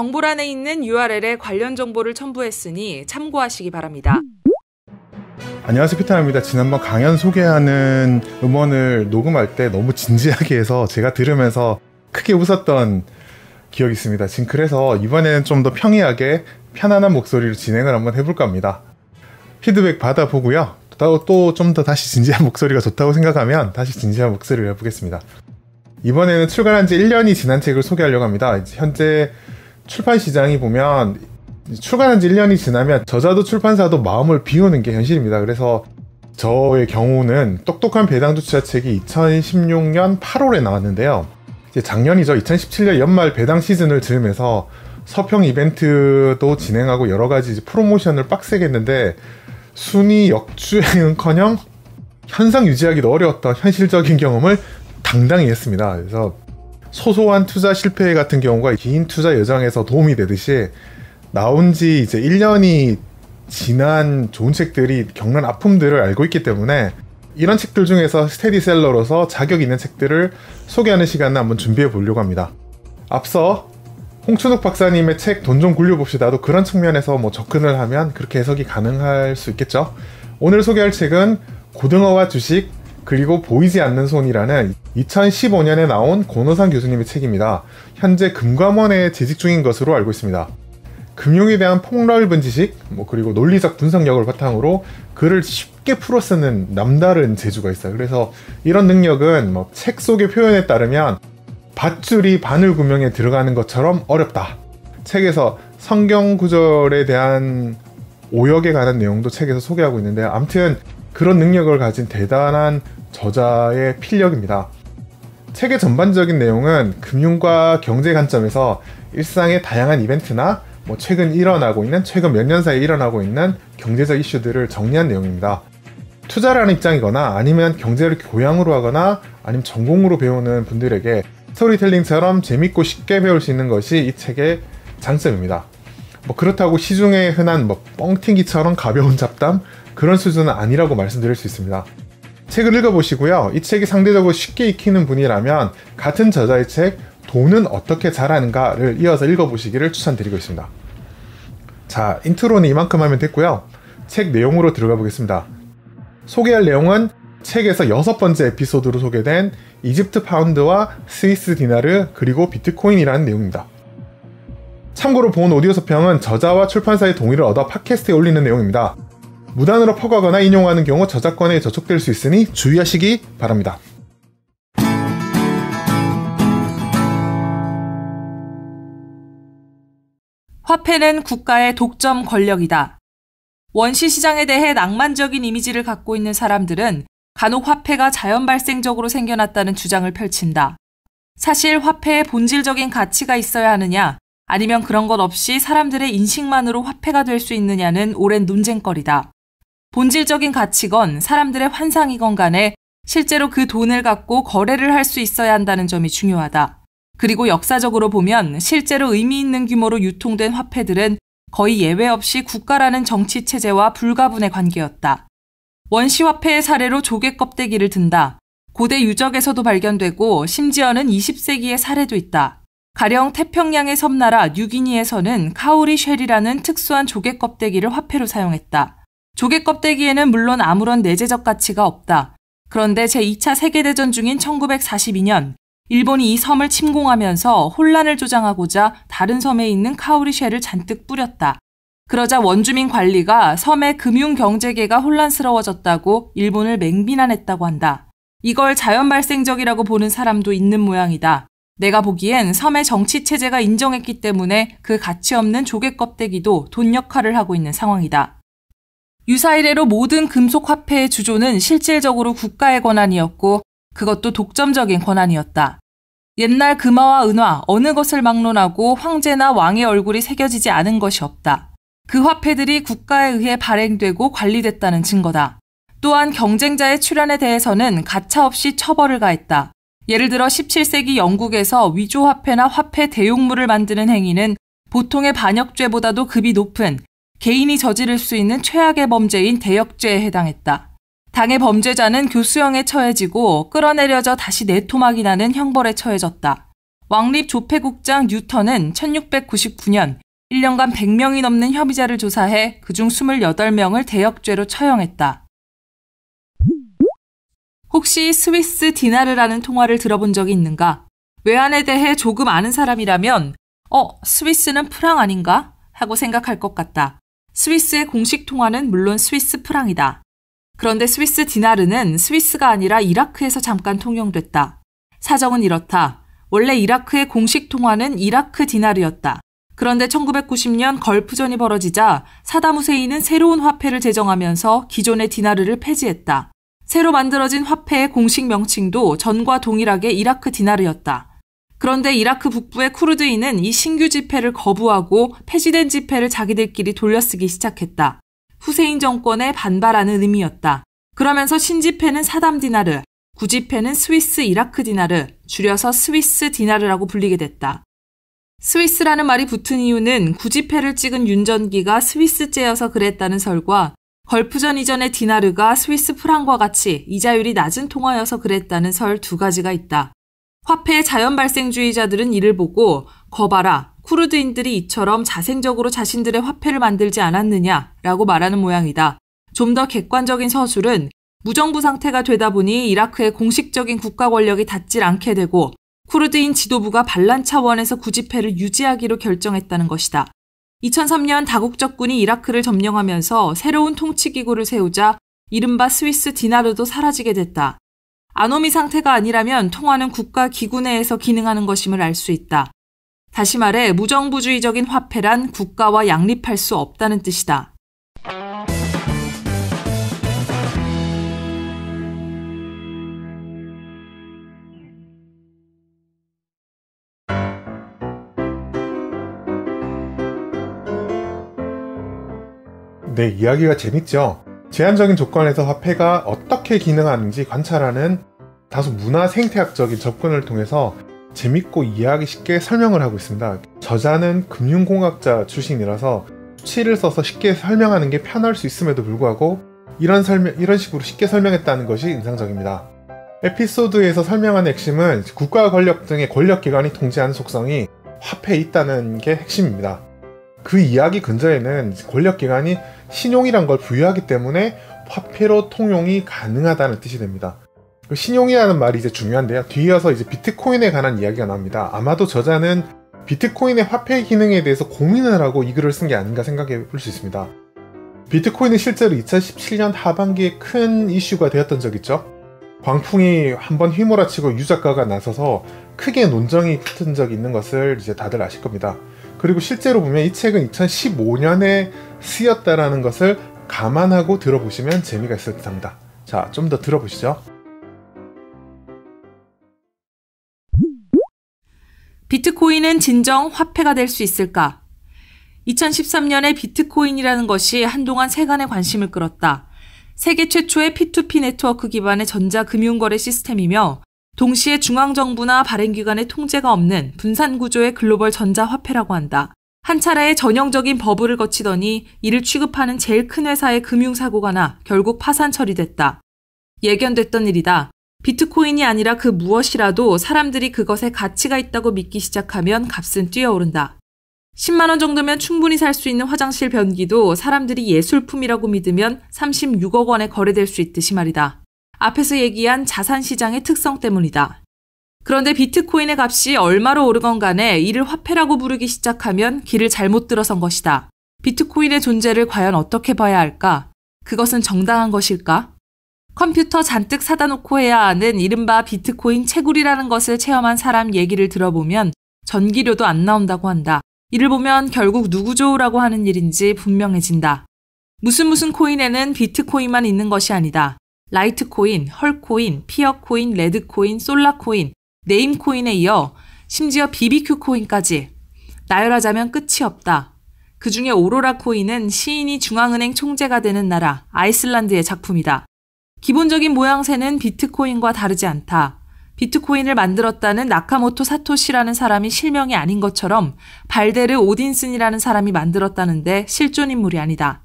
정보란에 있는 URL에 관련 정보를 첨부했으니 참고하시기 바랍니다. 안녕하세요, 피터입니다. 지난번 강연 소개하는 음원을 녹음할 때 너무 진지하게 해서 제가 들으면서 크게 웃었던 기억이 있습니다. 지금 그래서 이번에는 좀 더 평이하게 편안한 목소리로 진행을 한번 해볼까 합니다. 피드백 받아보고요. 또 좀 더 다시 진지한 목소리가 좋다고 생각하면 다시 진지한 목소리를 해보겠습니다. 이번에는 출간한 지 1년이 지난 책을 소개하려고 합니다. 현재 출판 시장이 보면 출간한 지 1년이 지나면 저자도 출판사도 마음을 비우는 게 현실입니다. 그래서 저의 경우는 똑똑한 배당주 투자책이 2016년 8월에 나왔는데요. 이제 작년이죠. 2017년 연말 배당 시즌을 즈음해서 서평 이벤트도 진행하고 여러 가지 이제 프로모션을 빡세게 했는데 순위 역주행은커녕 현상 유지하기도 어려웠던 현실적인 경험을 당당히 했습니다. 그래서 소소한 투자 실패 같은 경우가 긴 투자 여정에서 도움이 되듯이 나온 지 이제 1년이 지난 좋은 책들이 겪는 아픔들을 알고 있기 때문에 이런 책들 중에서 스테디셀러로서 자격 있는 책들을 소개하는 시간을 한번 준비해 보려고 합니다. 앞서 홍춘욱 박사님의 책 돈 좀 굴려봅시다도 그런 측면에서 접근을 하면 그렇게 해석이 가능할 수 있겠죠. 오늘 소개할 책은 고등어와 주식 그리고 보이지 않는 손이라는 2015년에 나온 권호상 교수님의 책입니다. 현재 금감원에 재직 중인 것으로 알고 있습니다. 금융에 대한 폭넓은 지식, 그리고 논리적 분석력을 바탕으로 글을 쉽게 풀어 쓰는 남다른 재주가 있어요. 그래서 이런 능력은 책 속의 표현에 따르면 밧줄이 바늘 구멍에 들어가는 것처럼 어렵다. 책에서 성경 구절에 대한 오역에 관한 내용도 책에서 소개하고 있는데 아무튼 그런 능력을 가진 대단한 저자의 필력입니다. 책의 전반적인 내용은 금융과 경제 관점에서 일상의 다양한 이벤트나 최근 몇 년 사이에 일어나고 있는 경제적 이슈들을 정리한 내용입니다. 투자라는 입장이거나 아니면 경제를 교양으로 하거나 아니면 전공으로 배우는 분들에게 스토리텔링처럼 재밌고 쉽게 배울 수 있는 것이 이 책의 장점입니다. 그렇다고 시중에 흔한 뻥튀기처럼 가벼운 잡담 그런 수준은 아니라고 말씀드릴 수 있습니다. 책을 읽어보시고요. 이 책이 상대적으로 쉽게 익히는 분이라면 같은 저자의 책 돈은 어떻게 자라는가를 이어서 읽어보시기를 추천드리고 있습니다. 자, 인트로는 이만큼 하면 됐고요. 책 내용으로 들어가 보겠습니다. 소개할 내용은 책에서 6번째 에피소드로 소개된 이집트 파운드와 스위스 디나르 그리고 비트코인이라는 내용입니다. 참고로 본 오디오 서평은 저자와 출판사의 동의를 얻어 팟캐스트에 올리는 내용입니다. 무단으로 퍼가거나 인용하는 경우 저작권에 저촉될 수 있으니 주의하시기 바랍니다. 화폐는 국가의 독점 권력이다. 원시 시장에 대해 낭만적인 이미지를 갖고 있는 사람들은 간혹 화폐가 자연 발생적으로 생겨났다는 주장을 펼친다. 사실 화폐에 본질적인 가치가 있어야 하느냐, 아니면 그런 것 없이 사람들의 인식만으로 화폐가 될 수 있느냐는 오랜 논쟁거리다. 본질적인 가치건 사람들의 환상이건 간에 실제로 그 돈을 갖고 거래를 할 수 있어야 한다는 점이 중요하다. 그리고 역사적으로 보면 실제로 의미 있는 규모로 유통된 화폐들은 거의 예외 없이 국가라는 정치 체제와 불가분의 관계였다. 원시화폐의 사례로 조개 껍데기를 든다. 고대 유적에서도 발견되고 심지어는 20세기의 사례도 있다. 가령 태평양의 섬나라 뉴기니에서는 카우리 쉘이라는 특수한 조개 껍데기를 화폐로 사용했다. 조개 껍데기에는 물론 아무런 내재적 가치가 없다. 그런데 제2차 세계대전 중인 1942년 일본이 이 섬을 침공하면서 혼란을 조장하고자 다른 섬에 있는 카우리 쉘을 잔뜩 뿌렸다. 그러자 원주민 관리가 섬의 금융경제계가 혼란스러워졌다고 일본을 맹비난했다고 한다. 이걸 자연 발생적이라고 보는 사람도 있는 모양이다. 내가 보기엔 섬의 정치체제가 인정했기 때문에 그 가치 없는 조개 껍데기도 돈 역할을 하고 있는 상황이다. 유사 이래로 모든 금속 화폐의 주조는 실질적으로 국가의 권한이었고 그것도 독점적인 권한이었다. 옛날 금화와 은화 어느 것을 막론하고 황제나 왕의 얼굴이 새겨지지 않은 것이 없다. 그 화폐들이 국가에 의해 발행되고 관리됐다는 증거다. 또한 경쟁자의 출현에 대해서는 가차없이 처벌을 가했다. 예를 들어 17세기 영국에서 위조화폐나 화폐 대용물을 만드는 행위는 보통의 반역죄보다도 급이 높은 개인이 저지를 수 있는 최악의 범죄인 대역죄에 해당했다. 당의 범죄자는 교수형에 처해지고 끌어내려져 다시 내토막이 나는 형벌에 처해졌다. 왕립 조폐국장 뉴턴은 1699년 1년간 100명이 넘는 협의자를 조사해 그중 28명을 대역죄로 처형했다. 혹시 스위스 디나르라는 통화를 들어본 적이 있는가? 외환에 대해 조금 아는 사람이라면 스위스는 프랑 아닌가? 하고 생각할 것 같다. 스위스의 공식 통화는 물론 스위스 프랑이다. 그런데 스위스 디나르는 스위스가 아니라 이라크에서 잠깐 통용됐다. 사정은 이렇다. 원래 이라크의 공식 통화는 이라크 디나르였다. 그런데 1990년 걸프전이 벌어지자 사담 후세인은 새로운 화폐를 제정하면서 기존의 디나르를 폐지했다. 새로 만들어진 화폐의 공식 명칭도 전과 동일하게 이라크 디나르였다. 그런데 이라크 북부의 쿠르드인은 이 신규 지폐를 거부하고 폐지된 지폐를 자기들끼리 돌려쓰기 시작했다. 후세인 정권에 반발하는 의미였다. 그러면서 신지폐는 사담 디나르, 구지폐는 스위스 이라크 디나르, 줄여서 스위스 디나르라고 불리게 됐다. 스위스라는 말이 붙은 이유는 구지폐를 찍은 윤전기가 스위스제여서 그랬다는 설과 걸프전 이전의 디나르가 스위스 프랑과 같이 이자율이 낮은 통화여서 그랬다는 설 두 가지가 있다. 화폐의 자연발생주의자들은 이를 보고 거봐라, 쿠르드인들이 이처럼 자생적으로 자신들의 화폐를 만들지 않았느냐라고 말하는 모양이다. 좀 더 객관적인 서술은 무정부 상태가 되다 보니 이라크의 공식적인 국가 권력이 닿질 않게 되고 쿠르드인 지도부가 반란 차원에서 구지폐를 유지하기로 결정했다는 것이다. 2003년 다국적군이 이라크를 점령하면서 새로운 통치기구를 세우자 이른바 스위스 디나르도 사라지게 됐다. 아노미 상태가 아니라면 통화는 국가 기구 내에서 기능하는 것임을 알 수 있다. 다시 말해 무정부주의적인 화폐란 국가와 양립할 수 없다는 뜻이다. 네, 이야기가 재밌죠? 제한적인 조건에서 화폐가 어떻게 기능하는지 관찰하는 다소 문화 생태학적인 접근을 통해서 재밌고 이해하기 쉽게 설명을 하고 있습니다. 저자는 금융공학자 출신이라서 수치를 써서 쉽게 설명하는 게 편할 수 있음에도 불구하고 이런 식으로 쉽게 설명했다는 것이 인상적입니다. 에피소드에서 설명하는 핵심은 국가 권력 등의 권력기관이 통제하는 속성이 화폐에 있다는 게 핵심입니다. 그 이야기 근저에는 권력기관이 신용이란 걸 부여하기 때문에 화폐로 통용이 가능하다는 뜻이 됩니다. 신용이라는 말이 이제 중요한데요. 뒤이어서 이제 비트코인에 관한 이야기가 나옵니다. 아마도 저자는 비트코인의 화폐 기능에 대해서 고민을 하고 이 글을 쓴 게 아닌가 생각해 볼 수 있습니다. 비트코인은 실제로 2017년 하반기에 큰 이슈가 되었던 적 있죠. 광풍이 한번 휘몰아치고 유작가가 나서서 크게 논쟁이 붙은 적이 있는 것을 이제 다들 아실 겁니다. 그리고 실제로 보면 이 책은 2015년에 쓰였다라는 것을 감안하고 들어보시면 재미가 있을 듯합니다. 자, 좀 더 들어보시죠. 비트코인은 진정 화폐가 될 수 있을까? 2013년에 비트코인이라는 것이 한동안 세간의 관심을 끌었다. 세계 최초의 P2P 네트워크 기반의 전자금융거래 시스템이며 동시에 중앙정부나 발행기관의 통제가 없는 분산구조의 글로벌 전자화폐라고 한다. 한 차례의 전형적인 버블을 거치더니 이를 취급하는 제일 큰 회사의 금융사고가 나 결국 파산 처리됐다. 예견됐던 일이다. 비트코인이 아니라 그 무엇이라도 사람들이 그것에 가치가 있다고 믿기 시작하면 값은 뛰어오른다. 10만 원 정도면 충분히 살 수 있는 화장실 변기도 사람들이 예술품이라고 믿으면 36억 원에 거래될 수 있듯이 말이다. 앞에서 얘기한 자산시장의 특성 때문이다. 그런데 비트코인의 값이 얼마로 오르건 간에 이를 화폐라고 부르기 시작하면 길을 잘못 들어선 것이다. 비트코인의 존재를 과연 어떻게 봐야 할까? 그것은 정당한 것일까? 컴퓨터 잔뜩 사다 놓고 해야 하는 이른바 비트코인 채굴이라는 것을 체험한 사람 얘기를 들어보면 전기료도 안 나온다고 한다. 이를 보면 결국 누구 좋으라고 하는 일인지 분명해진다. 무슨 코인에는 비트코인만 있는 것이 아니다. 라이트코인, 헐코인, 피어코인, 레드코인, 솔라코인, 네임코인에 이어 심지어 BBQ코인까지 나열하자면 끝이 없다. 그 중에 오로라코인은 시인이 중앙은행 총재가 되는 나라 아이슬란드의 작품이다. 기본적인 모양새는 비트코인과 다르지 않다. 비트코인을 만들었다는 나카모토 사토시라는 사람이 실명이 아닌 것처럼 발데르 오딘슨이라는 사람이 만들었다는데 실존 인물이 아니다.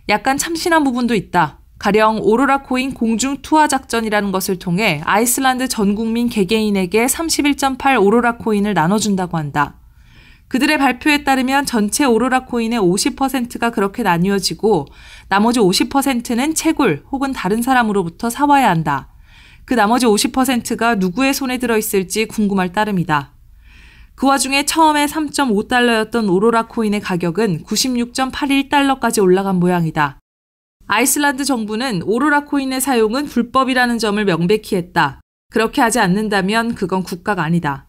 약간 참신한 부분도 있다. 가령 오로라 코인 공중 투하 작전이라는 것을 통해 아이슬란드 전 국민 개개인에게 31.8 오로라 코인을 나눠준다고 한다. 그들의 발표에 따르면 전체 오로라 코인의 50%가 그렇게 나뉘어지고 나머지 50%는 채굴 혹은 다른 사람으로부터 사와야 한다. 그 나머지 50%가 누구의 손에 들어있을지 궁금할 따름이다. 그 와중에 처음에 3.5달러였던 오로라 코인의 가격은 96.81달러까지 올라간 모양이다. 아이슬란드 정부는 오로라 코인의 사용은 불법이라는 점을 명백히 했다. 그렇게 하지 않는다면 그건 국가가 아니다.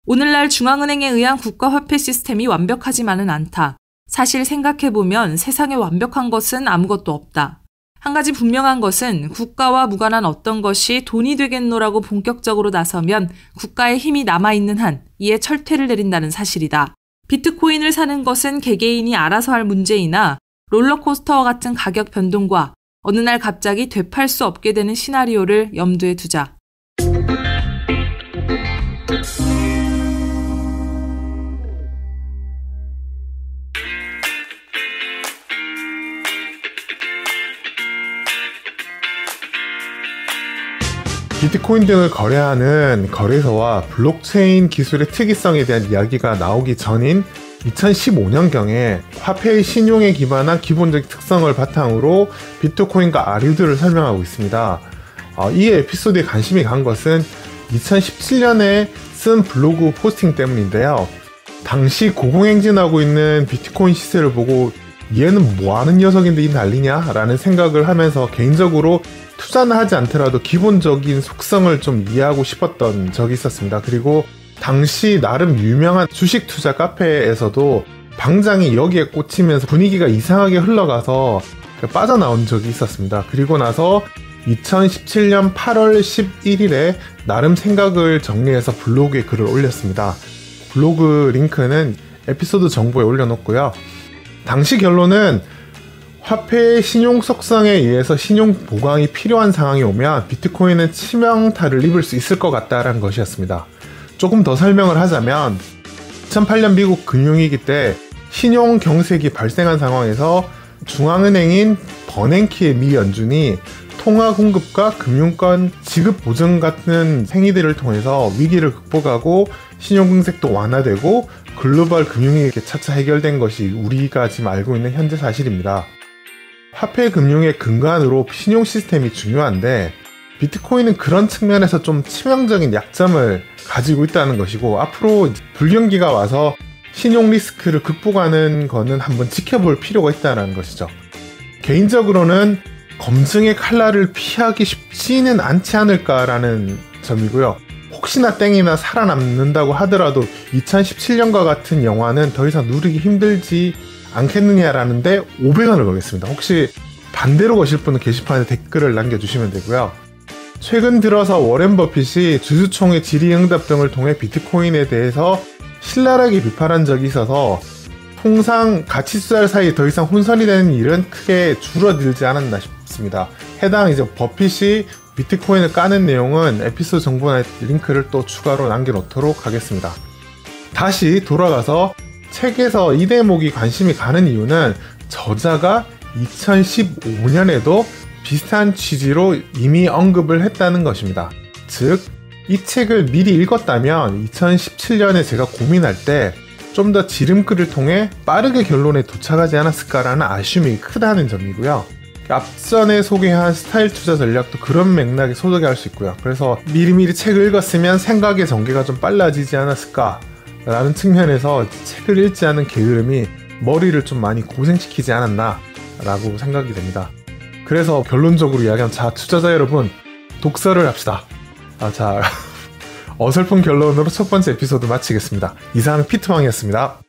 오늘날 중앙은행에 의한 국가화폐 시스템이 완벽하지만은 않다. 사실 생각해보면 세상에 완벽한 것은 아무것도 없다. 한 가지 분명한 것은 국가와 무관한 어떤 것이 돈이 되겠노라고 본격적으로 나서면 국가의 힘이 남아있는 한 이에 철퇴를 내린다는 사실이다. 비트코인을 사는 것은 개개인이 알아서 할 문제이나 롤러코스터와 같은 가격 변동과 어느 날 갑자기 되팔 수 없게 되는 시나리오를 염두에 두자. 비트코인 등을 거래하는 거래소와 블록체인 기술의 특이성에 대한 이야기가 나오기 전인 2015년경에 화폐의 신용에 기반한 기본적 특성을 바탕으로 비트코인과 아류들을 설명하고 있습니다. 이 에피소드에 관심이 간 것은 2017년에 쓴 블로그 포스팅 때문인데요. 당시 고공행진하고 있는 비트코인 시세를 보고 얘는 뭐하는 녀석인데 이 난리냐? 라는 생각을 하면서 개인적으로 투자는 하지 않더라도 기본적인 속성을 좀 이해하고 싶었던 적이 있었습니다. 그리고 당시 나름 유명한 주식 투자 카페에서도 방장이 여기에 꽂히면서 분위기가 이상하게 흘러가서 빠져나온 적이 있었습니다. 그리고 나서 2017년 8월 11일에 나름 생각을 정리해서 블로그에 글을 올렸습니다. 블로그 링크는 에피소드 정보에 올려놓고요. 당시 결론은 화폐의 신용 속성에 의해서 신용 보강이 필요한 상황이 오면 비트코인은 치명타를 입을 수 있을 것 같다라는 것이었습니다. 조금 더 설명을 하자면 2008년 미국 금융위기 때 신용 경색이 발생한 상황에서 중앙은행인 버냉키의 미 연준이 통화 공급과 금융권 지급 보증 같은 행위들을 통해서 위기를 극복하고 신용 경색도 완화되고 글로벌 금융위기가 차차 해결된 것이 우리가 지금 알고 있는 현재 사실입니다. 화폐 금융의 근간으로 신용 시스템이 중요한데 비트코인은 그런 측면에서 좀 치명적인 약점을 가지고 있다는 것이고 앞으로 불경기가 와서 신용 리스크를 극복하는 거는 한번 지켜볼 필요가 있다는 것이죠. 개인적으로는 검증의 칼날을 피하기 쉽지는 않지 않을까라는 점이고요. 혹시나 땡이나 살아남는다고 하더라도 2017년과 같은 영화는 더 이상 누리기 힘들지 않겠느냐라는데 500원을 걸겠습니다. 혹시 반대로 거실 분은 게시판에 댓글을 남겨주시면 되고요. 최근 들어서 워렌 버핏이 주주총회 질의응답 등을 통해 비트코인에 대해서 신랄하게 비판한 적이 있어서 통상 가치 투자 사이 더 이상 혼선이 되는 일은 크게 줄어들지 않았나 싶습니다. 해당 이제 버핏이 비트코인을 까는 내용은 에피소드 정보나 링크를 또 추가로 남겨놓도록 하겠습니다. 다시 돌아가서 책에서 이 대목이 관심이 가는 이유는 저자가 2015년에도 비슷한 취지로 이미 언급을 했다는 것입니다. 즉, 이 책을 미리 읽었다면 2017년에 제가 고민할 때 좀 더 지름길을 통해 빠르게 결론에 도착하지 않았을까라는 아쉬움이 크다는 점이고요. 앞전에 소개한 스타일 투자 전략도 그런 맥락에 소득할 수 있고요. 그래서 미리미리 책을 읽었으면 생각의 전개가 좀 빨라지지 않았을까라는 측면에서 책을 읽지 않은 게으름이 머리를 좀 많이 고생시키지 않았나 라고 생각이 됩니다. 그래서 결론적으로 이야기하면 자, 투자자 여러분, 독서를 합시다. 자, 어설픈 결론으로 첫 번째 에피소드 마치겠습니다. 이상 피트왕이었습니다.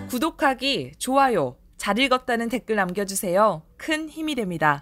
구독하기, 좋아요, 잘 읽었다는 댓글 남겨주세요. 큰 힘이 됩니다.